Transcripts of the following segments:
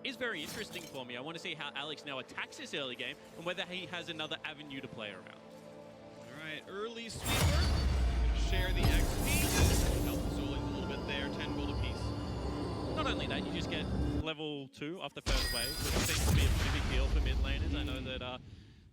is very interesting for me. I want to see how Alex now attacks this early game and whether he has another avenue to play around. All right, early sweeper. Share the XP. Help the Solings a little bit there, 10 gold apiece. Not only that, you just get level 2 off the first wave, which seems to be a pretty big deal for mid laners. I know that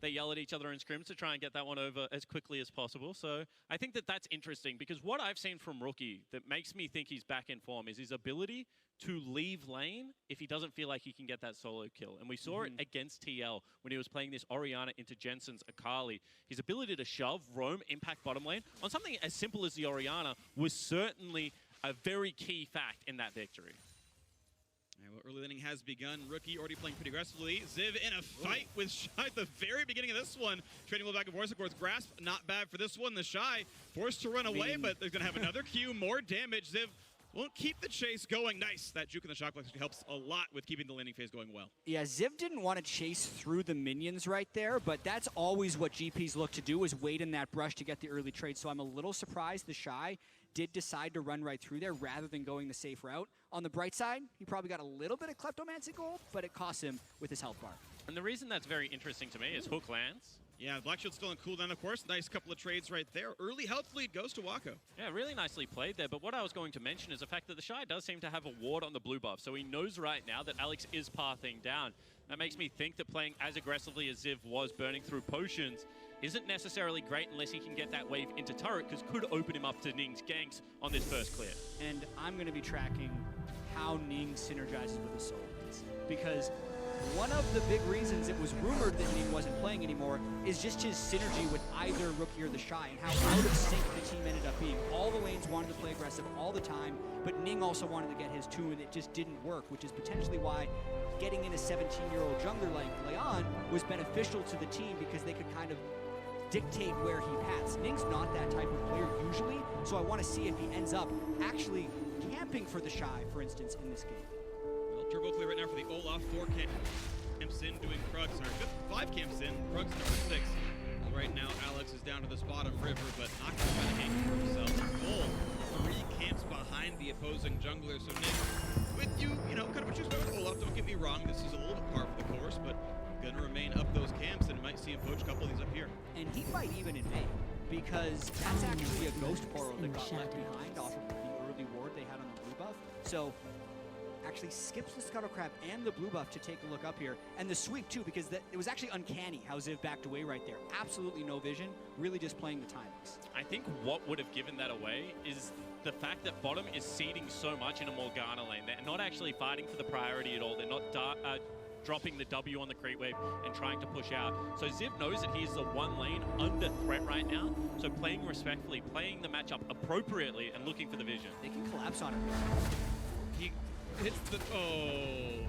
they yell at each other in scrims to try and get that one over as quickly as possible. So I think that that's interesting because what I've seen from Rookie that makes me think he's back in form is his ability to leave lane if he doesn't feel like he can get that solo kill. And we saw it against TL when he was playing this Orianna into Jensen's Akali. His ability to shove, roam, impact bottom lane on something as simple as the Orianna was certainly a very key fact in that victory. All right, well, early inning has begun. Rookie already playing pretty aggressively. Ziv in a fight with Shy at the very beginning of this one. Trading a little back and forth. Of course, Grasp, not bad for this one. The Shy forced to run away, but they're going to have another Q, more damage. Ziv won't keep the chase going. Nice. That juke in the shock box helps a lot with keeping the landing phase going well. Yeah, Ziv didn't want to chase through the minions right there, but that's always what GPs look to do, is wait in that brush to get the early trade. So I'm a little surprised the Shy did decide to run right through there rather than going the safe route. On the bright side, he probably got a little bit of Kleptomancy gold, but it cost him with his health bar. And the reason that's very interesting to me is Hook lands. Yeah, Black Shield's still on cooldown, of course. Nice couple of trades right there. Early health lead goes to Wako. Yeah, really nicely played there. But what I was going to mention is the fact that the Shy does seem to have a ward on the blue buff. So he knows right now that Alex is pathing down. That makes me think that playing as aggressively as Ziv was, burning through potions, isn't necessarily great unless he can get that wave into turret, because could open him up to Ning's ganks on this first clear. And I'm going to be tracking how Ning synergizes with his soul. Because one of the big reasons it was rumored that Ning wasn't playing anymore is just his synergy with either Rookie or the Shy, and how out of sync the team ended up being. All the lanes wanted to play aggressive all the time, but Ning also wanted to get his too, and it just didn't work, which is potentially why getting in a 17-year-old jungler like Leon was beneficial to the team, because they could kind of dictate where he paths. Ning's not that type of player usually, so I want to see if he ends up actually camping for the Shy, for instance, in this game. Well, turbo clear right now for the Olaf. 4 camps in doing Krugs. Sorry, 5 camps in. Krugs number 6. Well, right now, Alex is down to this bottom river, but not going to try to hang for himself. Full 3 camps behind the opposing jungler. So Nick, with you know, kind of what you expect with Olaf. Don't get me wrong. This is a little bit par for the course, but gonna remain up those camps, and might see him poach a couple of these up here. And he might even invade, because that's actually a ghost portal that got left behind off of the early ward they had on the blue buff. So actually skips the Scuttle Crab and the blue buff to take a look up here. And the sweep too, because it was actually uncanny how Ziv backed away right there. Absolutely no vision, really just playing the timings. I think what would have given that away is the fact that bottom is seeding so much in a Morgana lane. They're not actually fighting for the priority at all. They're not dropping the W on the creep wave and trying to push out. So Ziv knows that he's the one lane under threat right now. So playing respectfully, playing the matchup appropriately, and looking for the vision. They can collapse on it. He hits the... Oh.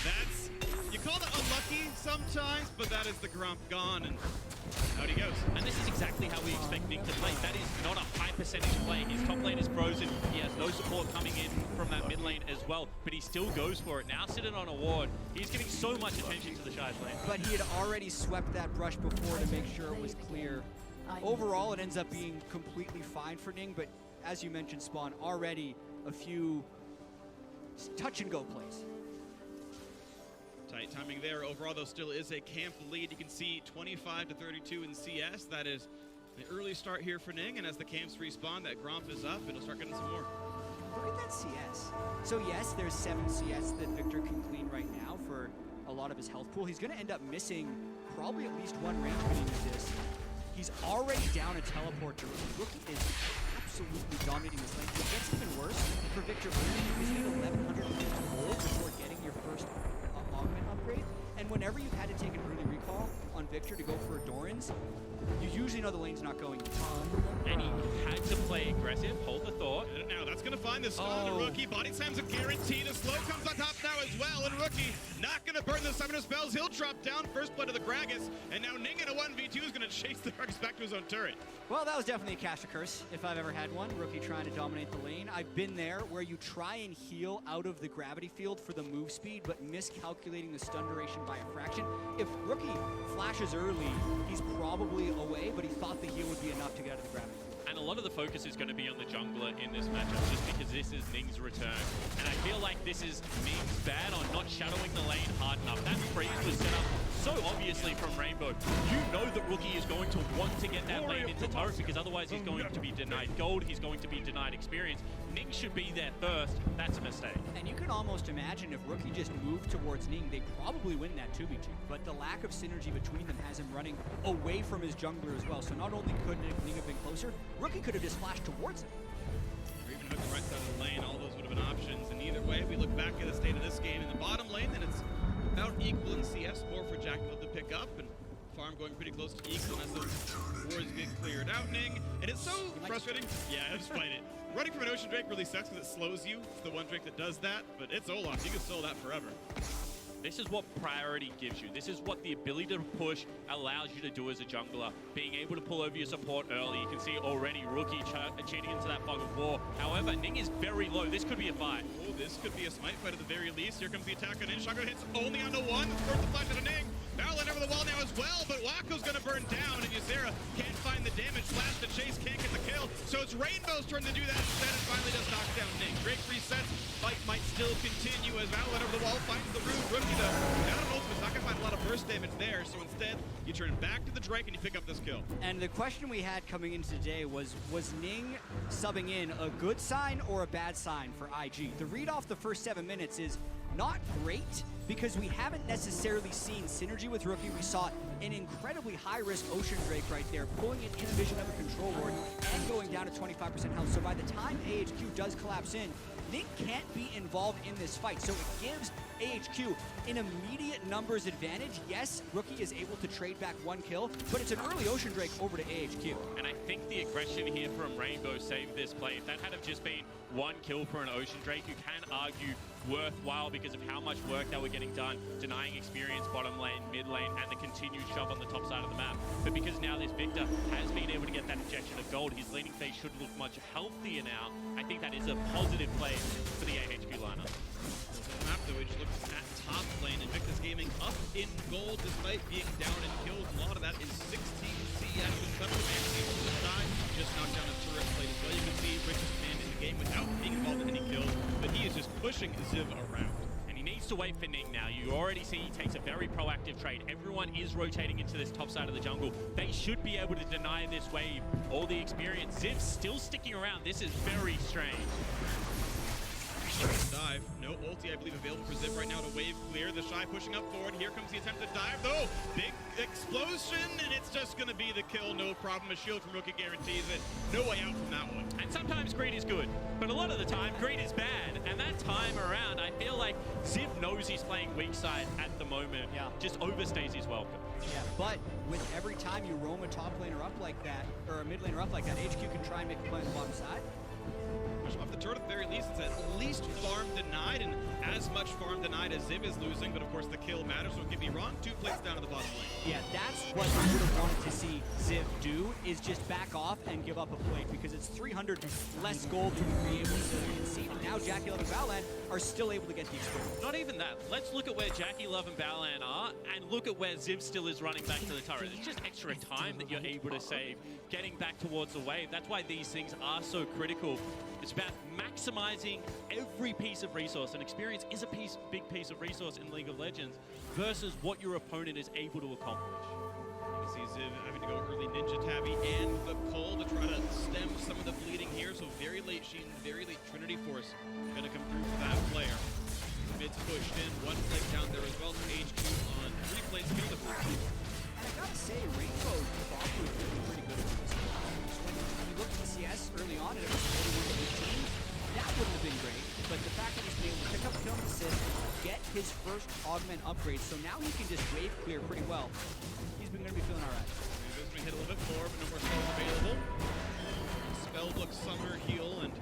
That's... You call it unlucky sometimes, but that is the Grump gone, and out he goes. And this is exactly how we expect Ning to play. That is not a high percentage play. His top lane is frozen. He has no support coming in from that mid lane as well, but he still goes for it. Now sitting on a ward, he's giving so much attention to the Shy's lane. But he had already swept that brush before to make sure it was clear. Overall, it ends up being completely fine for Ning, but as you mentioned, Spawn, already a few touch-and-go plays. Tight timing there. Overall, though, still is a camp lead. You can see 25 to 32 in CS. That is the early start here for Ning, and as the camps respawn, that Gromp is up. It'll start getting some more. Look at that CS. So yes, there's 7 CS that Victor can clean right now for a lot of his health pool. He's going to end up missing probably at least 1 range minion with this. He's already down a teleport to Rookie. Rookie is absolutely dominating this lane. It gets even worse for Victor because you need 1,150 gold before getting your first augment upgrade. And whenever you've had to take an early recall on Victor to go for Doran's, you usually know the lane's not going. And he had to play aggressive, hold the thought. And now that's going to find the stun on the Rookie. Body slam's a guarantee. The slow comes on top now as well. And Rookie not going to burn the summoner spells. He'll drop down first blood to the Gragas. And now Ning in a 1v2 is going to chase the Gragas back to his own turret. Well, that was definitely a Cassia curse, if I've ever had one. Rookie trying to dominate the lane. I've been there where you try and heal out of the gravity field for the move speed, but miscalculating the stun duration by a fraction. If Rookie flashes early, he's probably away, but he thought the heal would be enough to get out of the gravity field. And a lot of the focus is going to be on the jungler in this matchup, just because this is Ning's return. And I feel like this is Ning's bad on not shadowing the lane hard enough. That freeze was set up so obviously from Rainbow. You know that Rookie is going to want to get that lane into turret because otherwise he's going to be denied gold, he's going to be denied experience. Ning should be there first. That's a mistake. And you can almost imagine if Rookie just moved towards Ning, they'd probably win that 2v2. But the lack of synergy between them has him running away from his jungler as well. So not only could Ning have been closer, Rookie could have just flashed towards him. Or even hook the right side of the lane, all those would have been options. And either way, if we look back at the state of this game in the bottom lane, then it's about equal in CS, more for Jackal to pick up, and farm going pretty close to equal as those wards get cleared out, Ning. And it's so frustrating. Yeah, just fight it. Running from an Ocean Drake really sucks because it slows you. It's the one Drake that does that, but it's Olaf. You can solo that forever. This is what priority gives you. This is what the ability to push allows you to do as a jungler. Being able to pull over your support early. You can see already Rookie cheating into that fog of war. However, Ning is very low. This could be a fight. Oh, this could be a smite fight at the very least. Here comes the attack on in. Shotgun hits only onto one. First the flash to Ning. Battling over the wall now as well, but Waco's gonna burn down, and Ysera can't find the damage. Flash to chase, can't get the kill. So it's Rainbow's turn to do that instead, and finally does knock down Ning. Drake resets. Fight might still continue as Battling over the wall finds the root. Rookie down an ultimate's not gonna find a lot of burst damage there, so instead you turn back to the Drake and you pick up this kill. And the question we had coming into today was Ning subbing in a good sign or a bad sign for IG? The read off the first 7 minutes is not great because we haven't necessarily seen synergy with Rookie. We saw an incredibly high-risk Ocean Drake right there, pulling it in the vision of a control ward and going down to 25% health. So by the time AHQ does collapse in, Ning can't be involved in this fight. So it gives AHQ an immediate numbers advantage. Yes, Rookie is able to trade back 1 kill, but it's an early Ocean Drake over to AHQ. And I think the aggression here from Rainbow saved this play. If that had have just been 1 kill for an Ocean Drake, you can argue worthwhile because of how much work they were getting done, denying experience bottom lane, mid lane, and the continued shove on the top side of the map. But because now this Victor has been able to get that injection of gold, his leading phase should look much healthier now. I think that is a positive play for the AHQ lineup. The map though, we just looked at top lane, Invictus Gaming up in gold despite being down in kills. A lot of that is 16 CS and some command teams to the side. Just knocked down a turret plate as well. You can see Rich's command in the game without being involved in any kills, but he is just pushing Ziv around. And he needs to wait for Ning now. You already see he takes a very proactive trade. Everyone is rotating into this top side of the jungle. They should be able to deny this wave all the experience. Ziv's still sticking around. This is very strange. Dive. No ulti, I believe, available for Ziv right now to wave clear. The Shy pushing up forward. Here comes the attempted dive, though. Big explosion, and it's just going to be the kill. No problem. A shield from Rookie guarantees it. No way out from that one. And sometimes greed is good, but a lot of the time, greed is bad. And that time around, I feel like Ziv knows he's playing weak side at the moment. Yeah. Just overstays his welcome. Yeah, but with every time you roam a top laner up like that, or a mid laner up like that, HQ can try and make a play on the bottom side. Push him off the turret at the very least. It's at least farm denied, and as much farm denied as Ziv is losing, but of course the kill matters, so don't get me wrong, 2 plates down to the bottom lane. Yeah, that's what I would have wanted to see Ziv do, is just back off and give up a plate, because it's 300 less gold to be able to concede. And now Jackie Love and Balan are still able to get the experience. Not even that. Let's look at where Jackie Love and Balan are, and look at where Ziv still is running back to the turret. It's just extra time that you're able to save, getting back towards the wave. That's why these things are so critical. It's about maximizing every piece of resource, and experience is a big piece of resource in League of Legends, versus what your opponent is able to accomplish. You can see Ziv having to go early Ninja Tabby and the pull to try to stem some of the bleeding here, so very late Sheen, very late Trinity Force going to come through for that player. Mid's pushed in, 1 plate down there as well, so HQ on 3 plates, kill the first. And I gotta say, Rainbow's bot was doing pretty good at this. When you look at the CS early on, and it was 41-18, that wouldn't have been great, but the fact that he's been able to pick up a kill and assist, get his first augment upgrade, so now he can just wave clear pretty well. He's going to be feeling all right. He goes to hit a little bit more, but no more spells available. Spellbook, Summer, Heal, and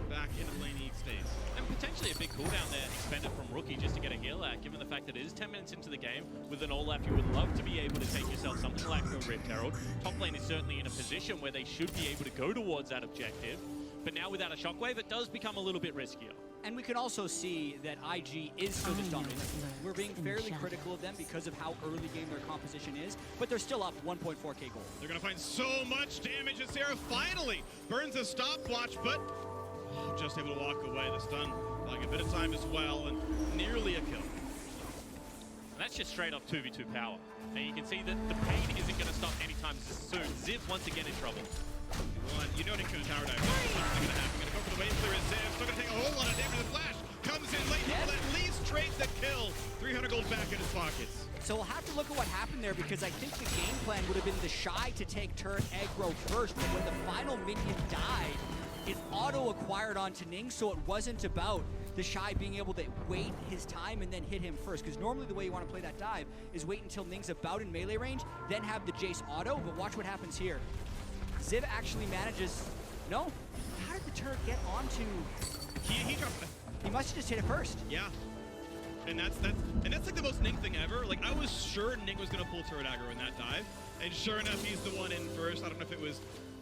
back into the lane he stays. And potentially a big cooldown there expended from Rookie just to get a heal out, given the fact that it is 10 minutes into the game. With an Olaf, you would love to be able to take yourself something like a Rift Herald. Top lane is certainly in a position where they should be able to go towards that objective. But now without a shockwave, it does become a little bit riskier. And we can also see that IG is still just dominant. We're being fairly critical of them because of how early game their composition is, but they're still up 1.4k gold. They're going to find so much damage as Sarah finally burns a stopwatch, but just able to walk away. The stun buying a bit of time as well, and nearly a kill. that's just straight up 2v2 power. And you can see that the pain isn't going to stop anytime soon. Ziv once again in trouble. You know Nick's gonna tower dive. What's gonna happen? Gonna go for the wave clear as Ziv. Still gonna take a whole lot of damage. The flash comes in late. Will at least trade the kill. 300 gold back in his pockets. So we'll have to look at what happened there, because I think the game plan would have been the Shy to take turret aggro first, but when the final minion died, it auto-acquired onto Ning, so it wasn't about the Shy being able to wait his time and then hit him first, because normally the way you want to play that dive is wait until Ning's about in melee range, then have the Jace auto, but watch what happens here. Ziv actually manages... No? How did the turret get onto... He dropped it. He must have just hit it first. Yeah. And that's like the most Ning thing ever. Like, I was sure Ning was gonna pull turret aggro in that dive, and sure enough, he's the one in first. I don't know if it was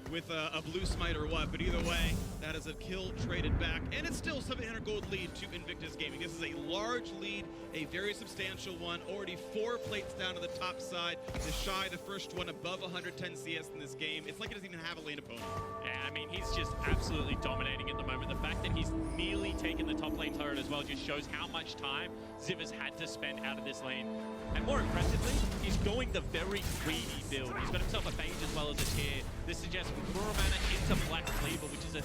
with a blue smite or what, but either way, that is a kill traded back, and it's still 700 gold lead to Invictus Gaming. This is a large lead, a very substantial one. Already 4 plates down to the top side. The Shy, the first one above 110 CS in this game. It's like he doesn't even have a lane opponent. Yeah, I mean, he's just absolutely dominating at the moment. The fact that he's nearly taken the top lane turret as well just shows how much time Ziv has had to spend out of this lane. And more impressively, he's going the very greedy build. He's got himself a Phage as well as a Tear. This suggests Kura Mana into Black Cleaver, which is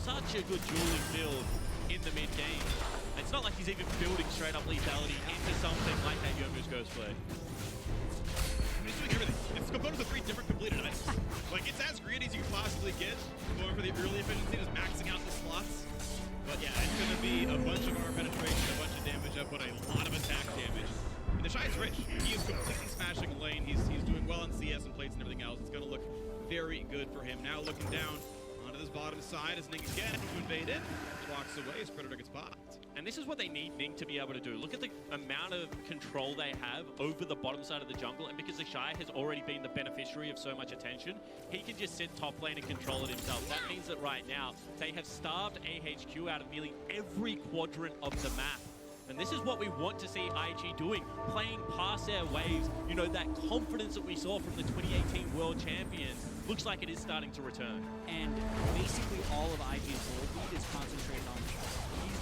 such a good dueling build in the mid game. It's not like he's even building straight up lethality into something like that Yomu's Ghostblade. He's doing everything. It's composed of 3 different completed items. Like, it's as greedy as you can possibly get. Going for the early efficiency, just maxing out the slots. But yeah, it's going to be a bunch of armor penetration, a bunch of damage up, but a lot of attack damage. And the Shy is rich. He is completely smashing lane. He's doing well on CS and plates and everything else. It's going to look very good for him. Now looking down onto this bottom side as Ning again invaded. Walks away as Predator gets popped. And this is what they need Ning to be able to do. Look at the amount of control they have over the bottom side of the jungle, and because the Shy has already been the beneficiary of so much attention, he can just sit top lane and control it himself. That means that right now, they have starved AHQ out of nearly every quadrant of the map. And this is what we want to see IG doing, playing past their waves. You know, that confidence that we saw from the 2018 World Champions looks like it is starting to return. And basically all of IG's gold lead is concentrated on the Shy. He's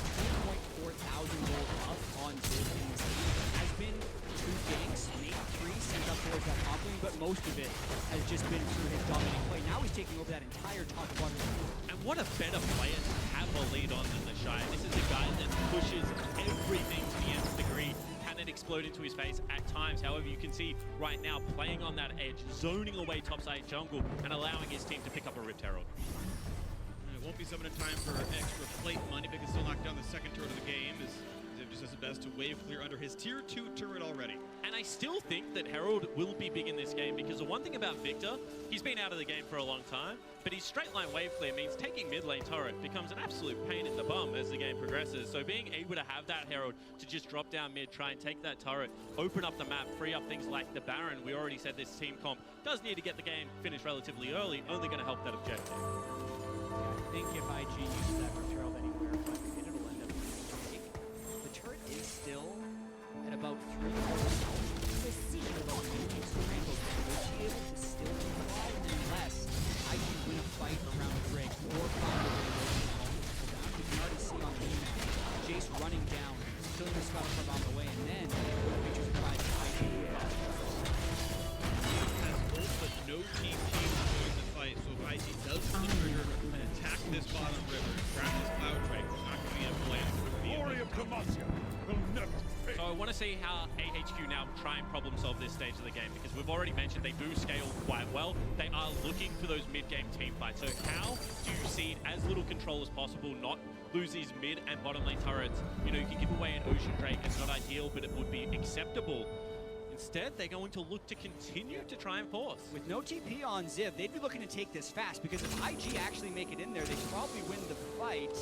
2.4 thousand gold up on Ziv in this game. Has been 2 ganks, maybe 3 sent up towards that top lane, but most of it has just been through his dominating play. Now he's taking over that entire top quadrant. And what a better player to have a lead on than the Shy. This is a guy that pushes everything to the nth degree. Can it explode into his face at times? However, you can see right now playing on that edge, zoning away topside jungle, and allowing his team to pick up a Rift Herald. It won't be summoned in time for extra plate money, but he can still knock down the second turret of the game. Ziv just does his best to wave clear under his tier 2 turret already. And I still think that Herald will be big in this game, because the one thing about Victor, he's been out of the game for a long time, but his straight line wave clear means taking mid lane turret becomes an absolute pain in the bum as the game progresses. So being able to have that Herald to just drop down mid, try and take that turret, open up the map, free up things like the Baron. We already said this team comp does need to get the game finished relatively early, only going to help that objective. I think if IG uses that Rift Herald anywhere, but it'll end up being big. The turret is still at about 3 precision about Rainbow will be able to still survive unless IG win a fight around Drake or find a way to down. You can already see on the map, Jace running down, killing the Scott from on the way, and then pictures of IG Has ult, but no TP during the fight, so if IG does pull the trigger and attack this bottom river, grab this Cloud Drake, it's not going to be a plan. It's going to be Glory of Demacia will never fade. So I want to see how AHQ now try and problem solve this stage of the game, because we've already mentioned they do scale quite well. They are looking for those mid-game team fights. So how do you cede as little control as possible, not lose these mid and bottom lane turrets? You know, you can give away an Ocean Drake. It's not ideal, but it would be acceptable. Instead, they're going to look to continue to try and force. With no TP on Ziv, they'd be looking to take this fast, because if IG actually make it in there, they probably win the fight.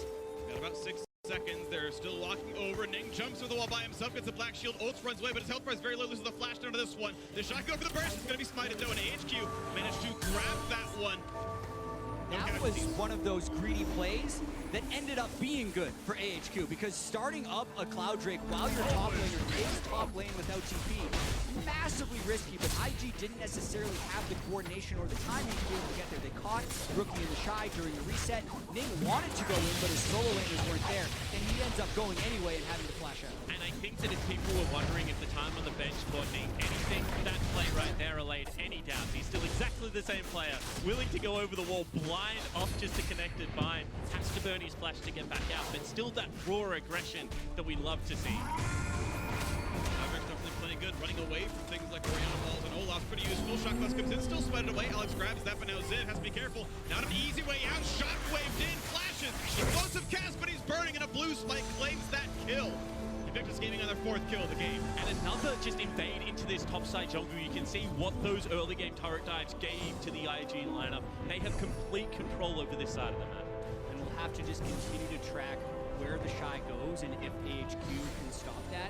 Got about 6 seconds. They're still walking over. Ning jumps through the wall by himself, gets a black shield. Ults runs away, but his health bar is very low. Loses the flash down to this one. The shot go for the burst. It's going to be smited. No, and AHQ managed to grab that one. That was one of those greedy plays that ended up being good for AHQ, because starting up a Cloud Drake while your top laner is top lane without TP, massively risky, but IG didn't necessarily have the coordination or the timing to be able to get there. They caught Rookie and the Shy during the reset. Ning wanted to go in, but his solo laners weren't there, and he ends up going anyway and having to flash out. And I think that if people were wondering if the time on the bench taught Ning anything, that play right there allayed any doubts. He's still exactly the same player, willing to go over the wall, blind off just to connect it bind, has to burn his flash to get back out, but still that raw aggression that we love to see. Mavericks definitely playing good, running away from things like Oriana balls and Olaf's pretty useful. Shotglass comes in, still sweated away. Alex grabs that, but now Ziv has to be careful. Not an easy way out. Shockwaved in, flashes. Explosive cast, but he's burning, and a blue spike claims that kill. Invictus Gaming on their 4th kill of the game. And another just invade into this topside jungle. You can see what those early game turret dives gave to the IG lineup. They have complete control over this side of the map. And we'll have to just continue to track where the Shy goes and if AHQ can stop that.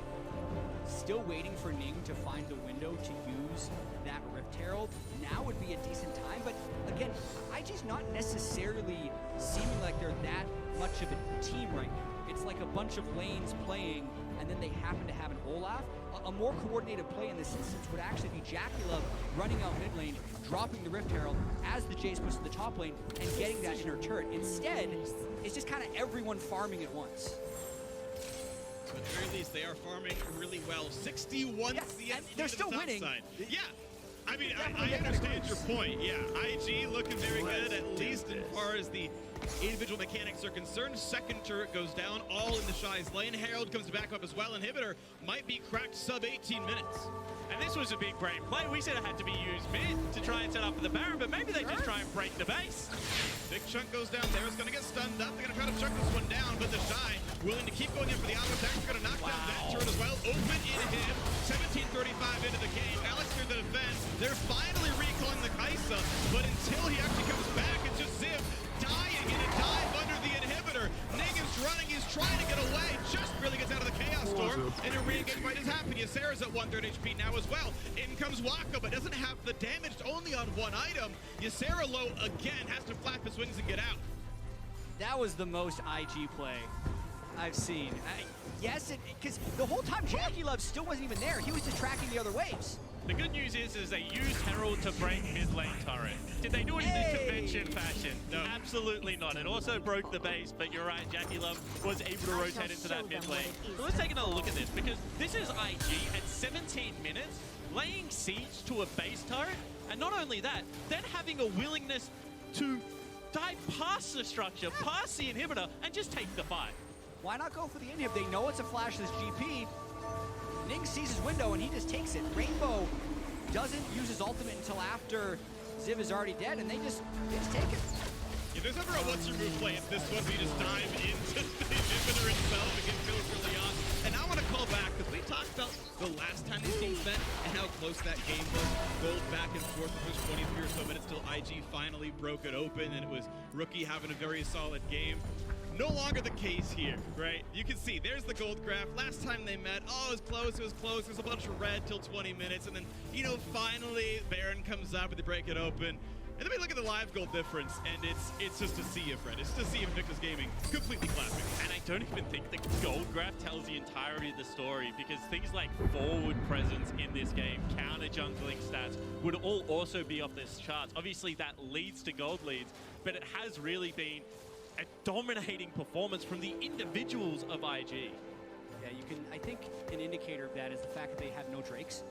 Still waiting for Ning to find the window to use that Rift Herald. Now would be a decent time, but again, IG's not necessarily seeming like they're that much of a team right now. It's like a bunch of lanes playing, and then they happen to have an Olaf. A more coordinated play in this instance would actually be JackeyLove running out mid lane, dropping the Rift Herald as the Jace pushes to the top lane, and getting that inner turret. Instead, it's just kind of everyone farming at once. So at the very least, they are farming really well. 61 Yeah, CS and they're still winning. Side. Yeah. I mean, I understand your point. Yeah, IG looking very good, at least as far as the individual mechanics are concerned. Second turret goes down, all in the Shy's lane. Herald comes back up as well. Inhibitor might be cracked sub 18 minutes. And this was a big brain play. We said it had to be used mid to try and set up for the Baron, but maybe they just try and break the base. Big chunk goes down there. It's going to get stunned up. They're going to try to chuck this one down, but the Shy willing to keep going in for the auto attack. They're going to knock down that turret as well. Open in him. 17:35 into the game. Alex through the defense. They're finally recalling the Kaisa, but until he actually comes back, it's just Ziv dying in a dive under the inhibitor. Ning is running. He's trying to get away. Just really gets out of the Chaos Storm, and a re-engage fight is happening. Ysera's at 1/3 HP now as well. In comes Waka, but doesn't have the damage, only on one item. Ysera low again, has to flap his wings and get out. That was the most IG play I've seen. Yes, because the whole time JackeyLove still wasn't even there. He was just tracking the other waves. The good news is they used Herald to break mid lane turret. Did they do it in the convention fashion? No. Absolutely not. It also broke the base, but you're right, JackeyLove was able to rotate into that mid lane. So let's take another look at this, because this is IG at 17 minutes, laying siege to a base turret, and not only that, then having a willingness to dive past the structure, past the inhibitor, and just take the fight. Why not go for the inhib? They know it's a flashless GP. Ning sees his window and he just takes it. Rainbow doesn't use his ultimate until after Ziv is already dead, and they just take it. If there's ever a what's your move play, it's this one where you just dive into the inhibitor itself and get kills early on. And I want to call back, because we talked about the last time these teams met and how close that game was. Gold back and forth for those 23 or so minutes till IG finally broke it open, and it was Rookie having a very solid game. No longer the case here, right? You can see, there's the gold graph. Last time they met, oh, it was close, it was close. There's a bunch of red till 20 minutes, and then, you know, finally, Baron comes up and they break it open. And then we look at the live gold difference, and it's just a sea of red. It's just a sea of Invictus Gaming completely clapping. And I don't even think the gold graph tells the entirety of the story, because things like forward presence in this game, counter jungling stats, would all also be off this charts. Obviously, that leads to gold leads, but it has really been a dominating performance from the individuals of IG. Yeah, you can. I think an indicator of that is the fact that they have no Drakes.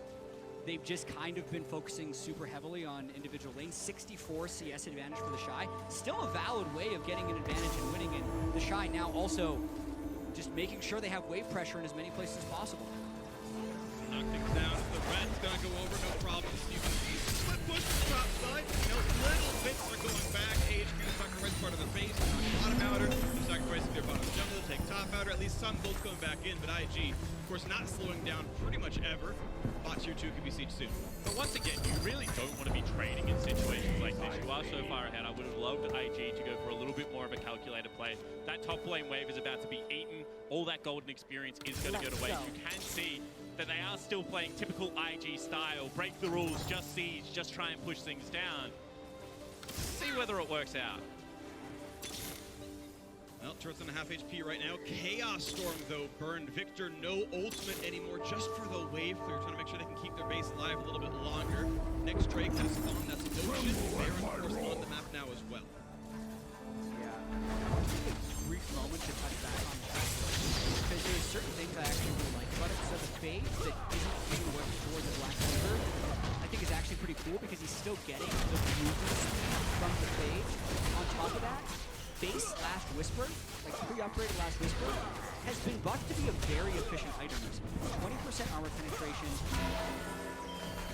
They've just kind of been focusing super heavily on individual lanes. 64 CS advantage for the Shy. Still a valid way of getting an advantage and winning, and the Shy now also just making sure they have wave pressure in as many places as possible. Knock things down. The red's gonna go over, no problems. You can see split push to the top side. You know, little bits are going back. HQ sacrifice part of the base, bottom outer. Sacrificing their bottom jungle, take top outer. At least some gold's going back in, but IG, of course, not slowing down pretty much ever. Bot tier 2 can be sieged soon. But once again, you really don't want to be trading in situations like this. You are so far ahead. I would have loved IG to go for a little bit more of a calculated play. That top lane wave is about to be eaten. All that golden experience is going to go to waste. You can see that they are still playing typical IG style. Break the rules, just siege, just try and push things down. See whether it works out. Well, turret's on a half HP right now. Chaos Storm, though, burned. Victor, no ultimate anymore, just for the wave clear. Trying to make sure they can keep their base alive a little bit longer. Next Drake has spawned. That's demotion. Baron, of course, on the map now as well. Yeah. I'll take a brief moment to touch back on that, because there's certain things I actually really like about it. So the fade that isn't getting worked toward the Black Whisper, I think is actually pretty cool because he's still getting the movement speed from the fade. On top of that, base Last Whisper, like pre-upgraded Last Whisper, has been buffed to be a very efficient item recently. 20% armor penetration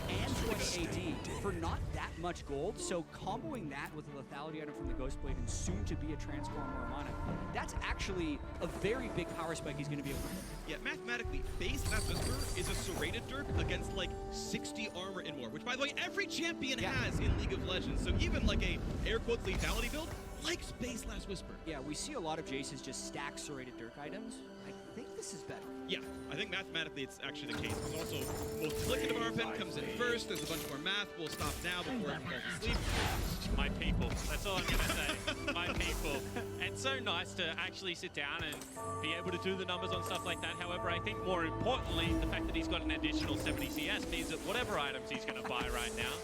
and 20 AD for not that much gold, so comboing that with a lethality item from the Ghostblade and soon to be a Transformer Armana, that's actually a very big power spike he's going to be able to hit. Yeah, mathematically, base Last Whisper is a serrated Dirk against like 60 armor and more, which by the way, every champion has in League of Legends. So even like a air quotes lethality build likes base Last Whisper. Yeah, we see a lot of Jaces just stack serrated Dirk items. I think this is better. Yeah, I think mathematically it's actually the case. There's also most afflicted armor pen comes in first. There's a bunch more math. We'll stop now before everyone falls asleep. My people. That's all I'm going to say. My people. It's so nice to actually sit down and be able to do the numbers on stuff like that. However, I think more importantly, the fact that he's got an additional 70 CS means that whatever items he's going to buy right now,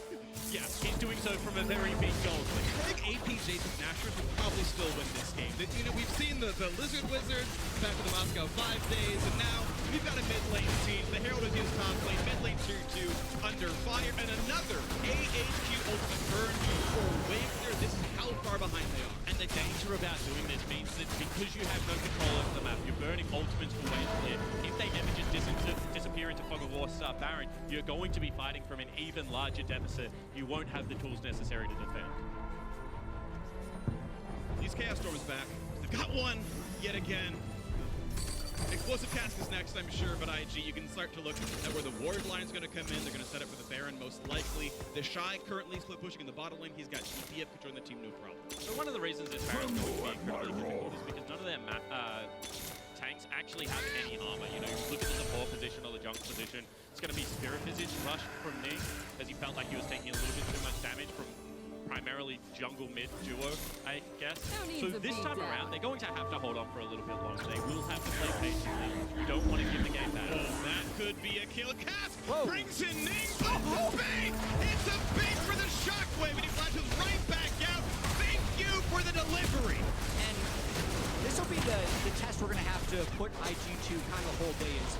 yes, he's doing so from a very big goal. I think AP Jason Nashers will probably still win this game. You know, we've seen the Lizard Wizards back in the Moscow 5 days, and now we've got a mid lane team. The Herald is his top lane, mid lane tier 2 under fire, and another AHQ ultimate burn for wave there. This is how far behind they are. And the danger about doing this means that because you have no control over the map, you're burning ultimates for wave clear. If they ever just disappear into Fog of War Star Baron, you're going to be fighting from an even larger deficit. You won't have the tools necessary to defend. These Chaos Stormers back. They've got one yet again. Explosive Cask is next, I'm sure, but IG, you can start to look at where the Ward line is going to come in. They're going to set up for the Baron, most likely. The Shy currently split pushing in the bottom lane. He's got GPF, could join the team, no problem. So one of the reasons this Baron's going to be incredibly difficult is because none of their tanks actually have any armor. You know, you look at the support position or the jungle position, it's going to be Spirit Visage Rush from Ning, as he felt like he was taking a little bit too much damage from primarily jungle mid duo, I guess. So this time around, they're going to have to hold on for a little bit longer. They will have to play patiently. You don't want to give the game back. Oh, that could be a kill. Cask brings in Ning, but bang! It's a bait for the Shockwave, and he flashes right back out. Thank you for the delivery. And this will be the test we're going to have to put IG to kind of whole day is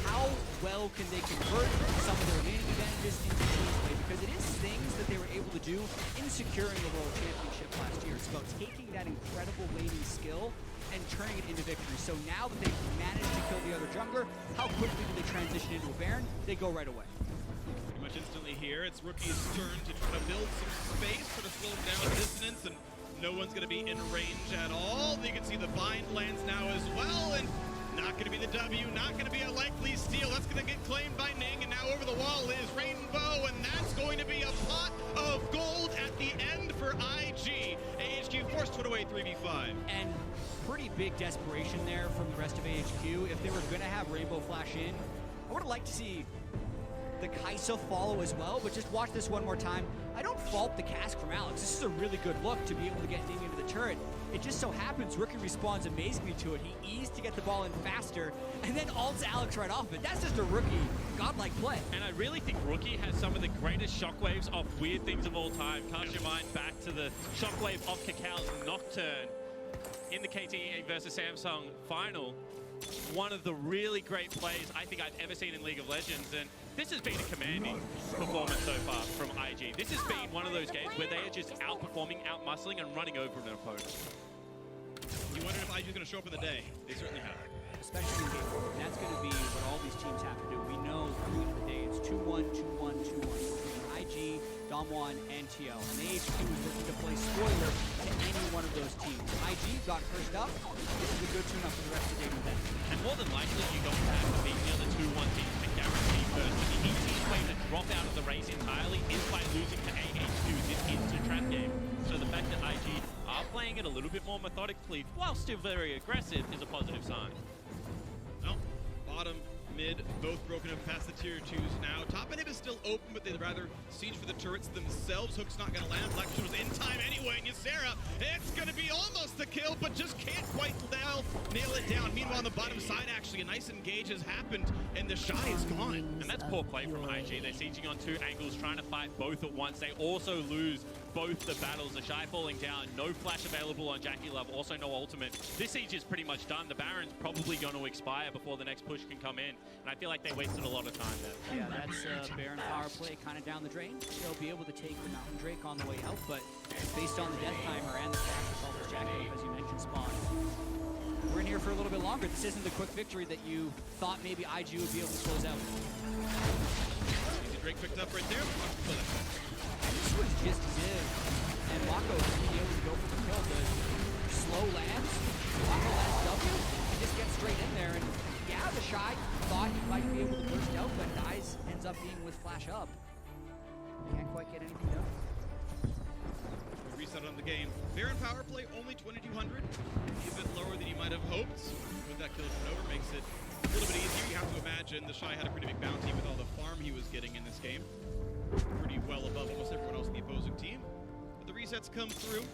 how well can they convert some of their remaining advantages into team play, because it is things that they were able to do in securing the World Championship last year. It's about taking that incredible laning skill and turning it into victory. So now that they've managed to kill the other jungler, how quickly do they transition into a Baron? They go right away. Pretty much instantly here, it's Rookie's turn to try to build some space, try to slow him down dissonance, and no one's going to be in range at all. You can see the bind lands now as well, and not going to be the W, not going to be a likely steal. That's going to get claimed by Ning, and now over the wall is Rainbow, and that's going to be a pot of gold at the end for IG. AHQ forced to put away 3v5. And pretty big desperation there from the rest of AHQ. If they were going to have Rainbow flash in, I would have liked to see the Kai'Sa follow as well, but just watch this one more time. I don't fault the Cask from Alex. This is a really good look to be able to get Ning into the turret. It just so happens Rookie responds amazingly to it. He eased to get the ball in faster, and then ults Alex right off it. That's just a Rookie godlike play. And I really think Rookie has some of the greatest shockwaves of weird things of all time. Cast your mind back to the shockwave of Kakal's Nocturne in the KTE versus Samsung final. One of the really great plays I think I've ever seen in League of Legends, and this has been a commanding performance so far from IG. This has been one of those games where they are just outperforming, outmuscling, and running over an opponent. You wonder if IG's going to show up in the day. They certainly have. Especially in game 4. That's going to be what all these teams have to do. We know coming into the day it's 2-1, 2-1, 2-1 between IG, Damwon, and TL. And AHQ is looking to play spoiler to any one of those teams. IG got first up. This is a good tune-up for the rest of the day with them. And more than likely, you don't have to beat the other 2-1 teams to guarantee first. But the easiest way to drop out of the race entirely is by losing to AHQ this instant trap game. So the fact that IG are playing it a little bit more methodically, while still very aggressive, is a positive sign. Well, bottom, mid, both broken up past the tier 2s now. Top inhib is still open, but they'd rather siege for the turrets themselves. Hook's not going to land. Black was in time anyway, and Ysera, it's going to be almost the kill, but just can't quite nail it down. Meanwhile, on the bottom side, actually, a nice engage has happened, and the Shy is gone. And that's poor play from IG. They're sieging on two angles, trying to fight both at once. They also lose both the battles. The Shy falling down, no flash available on Jackie Love, also no ultimate. This siege is pretty much done. The Baron's probably going to expire before the next push can come in, and I feel like they wasted a lot of time there. Yeah, that's Baron power play kind of down the drain. They'll be able to take the Mountain Drake on the way out, but based on the Death Timer and the fact that Bubbles Jackie Love, as you mentioned, spawned, we're in here for a little bit longer. This isn't the quick victory that you thought maybe IG would be able to close out. Easy Drake picked up right there. This was just Ziv and Wako being able to go for the kill. The slow lands, Wako lands W, he just gets straight in there, and yeah, the Shy thought he might be able to burst out, but dies, ends up being with flash up. Can't quite get anything done. Reset on the game. Baron power play only 2200, a bit lower than you might have hoped. With that kill turnover makes it a little bit easier. You have to imagine the Shy had a pretty big bounty with all the farm he was getting in this game. Pretty well above almost everyone else in the opposing team. But the resets come through.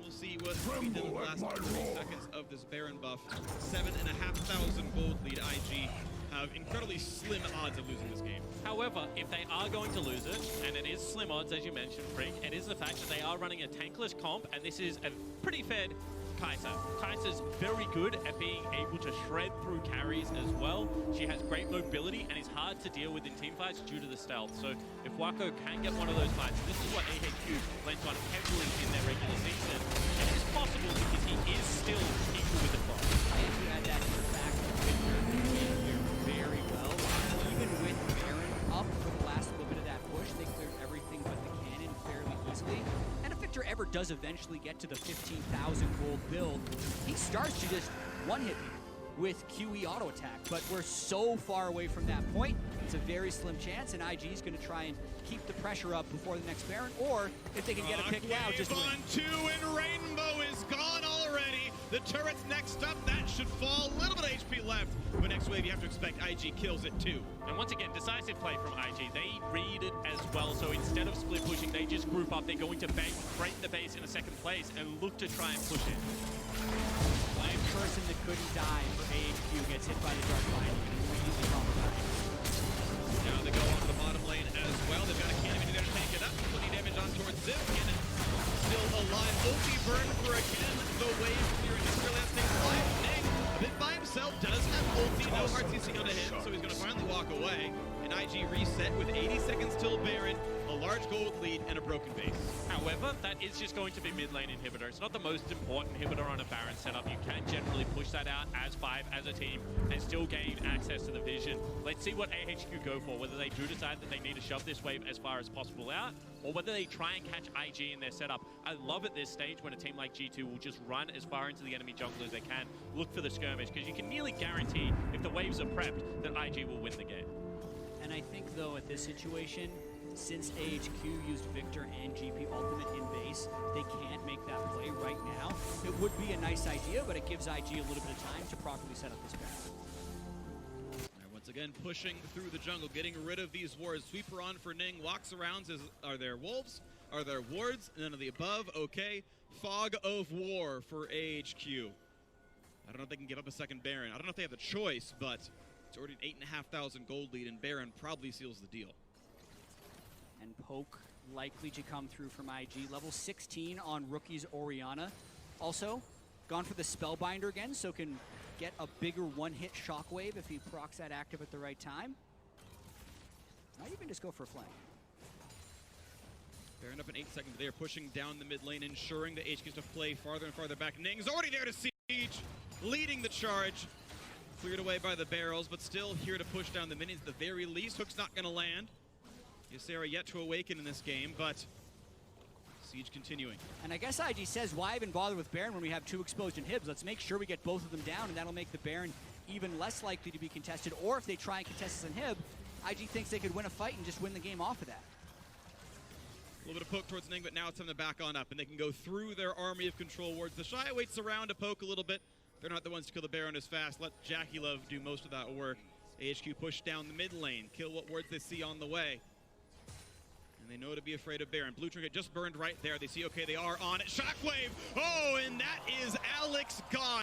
We'll see what we did in the last 30 seconds of this Baron buff. 7,500 gold lead. IG have incredibly slim odds of losing this game. However, if they are going to lose it, and it is slim odds as you mentioned, Freak, it is the fact that they are running a tankless comp, and this is a pretty fed Kai'Sa. Kai'Sa's very good at being able to shred through carries as well. She has great mobility and is hard to deal with in teamfights due to the stealth. So if Wako can get one of those fights, this is what AHQ lent on heavily in their regular season. And it is possible because he is still equal with the clock. I have to add that to the fact that Victor played here very well. Even with Baron up for the last little bit of that push, they cleared everything but the cannon fairly easily. And if Victor ever does eventually get to the 15,000 gold build, he starts to just one-hit people with QE auto attack. But we're so far away from that point, it's a very slim chance, and IG is going to try and keep the pressure up before the next Baron, or if they can get a pick now, just win. On 2, and Rainbow is gone already. The turret's next up. That should fall. A little bit of HP left. But next wave, you have to expect IG kills it too. And once again, decisive play from IG. They read it as well, so instead of split pushing, they just group up. They're going to break the base in a second place and look to try and push it. One person that couldn't die for AHQ gets hit by the Dark Vine and immediately traumatized. Now they go onto the bottom lane as well. They've got a cannon there to take it up. Putting damage on towards Ziv. Cannon still alive. Ulti burn for again. The wave clearing this really has to take life. Ning, a bit by himself, does have ulti. No heart CC onto him, so he's going to finally walk away. And IG reset with 80 seconds till Baron, a large gold lead, and a broken base. However, that is just going to be mid lane inhibitor. It's not the most important inhibitor on a Baron setup. You can generally push that out as 5 as a team and still gain access to the vision. Let's see what AHQ go for, whether they do decide that they need to shove this wave as far as possible out, or whether they try and catch IG in their setup. I love at this stage when a team like G2 will just run as far into the enemy jungle as they can, look for the skirmish, because you can nearly guarantee if the waves are prepped that IG will win the game. And I think, though, at this situation, since AHQ used Victor and GP Ultimate in base, they can't make that play right now. It would be a nice idea, but it gives IG a little bit of time to properly set up this battle. Once again, pushing through the jungle, getting rid of these wards. Sweeper on for Ning, walks around, says, are there wolves? Are there wards? None of the above. Okay. Fog of War for AHQ. I don't know if they can give up a second Baron. I don't know if they have the choice, but it's already an 8,500 gold lead, and Baron probably seals the deal. And Poke likely to come through from IG. Level 16 on Rookie's Orianna. Also, gone for the Spellbinder again, so can get a bigger one-hit Shockwave if he procs that active at the right time. Might even just go for a flank. Baron up in 8 seconds. They are pushing down the mid lane, ensuring that HQ gets to play farther and farther back. Ning's already there to siege, leading the charge. Cleared away by the barrels, but still here to push down the minions at the very least. Hook's not going to land. Ysera yet to awaken in this game, but siege continuing. And I guess IG says, why even bother with Baron when we have 2 exposed inhibs? Let's make sure we get both of them down, and that'll make the Baron even less likely to be contested. Or if they try and contest this inhib, IG thinks they could win a fight and just win the game off of that. A little bit of poke towards Ning, but now it's time to back on up, and they can go through their army of control wards. The Shy waits around to poke a little bit. They're not the ones to kill the Baron as fast. Let Jackie Love do most of that work. AHQ push down the mid lane, kill what wards they see on the way. And they know to be afraid of Baron. Blue Trinket just burned right there. They see, okay, they are on it. Shockwave! Oh, and that is Alex gone.